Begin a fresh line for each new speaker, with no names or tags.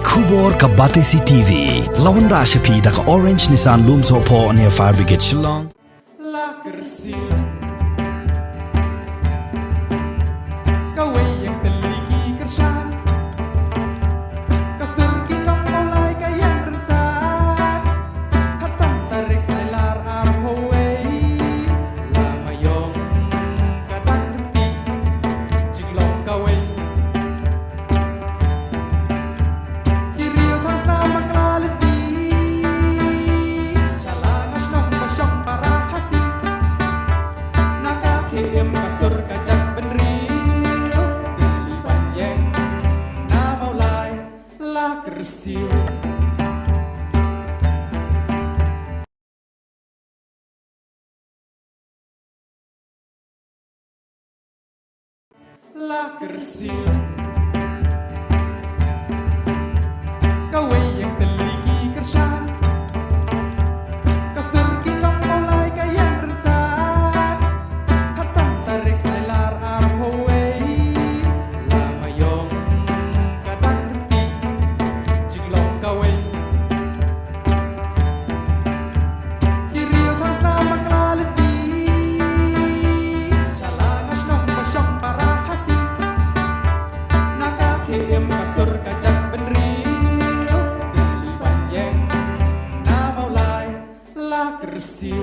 Kubor ka Batesi TV lawan ra shapi da ka Orange Nissan Loom so po near Fire Brigade Shillong La Kersil Kawai yang teliti kershan Kasur kinong mulai kayang rensak Khasam tarik lelar arhawai Lama yong kadang henti Jinglong kawai Kiriyo thang selama kelaliti Shalangas nong pasyong para Em kasur kajak benril Deliban yang na maulai la kersiu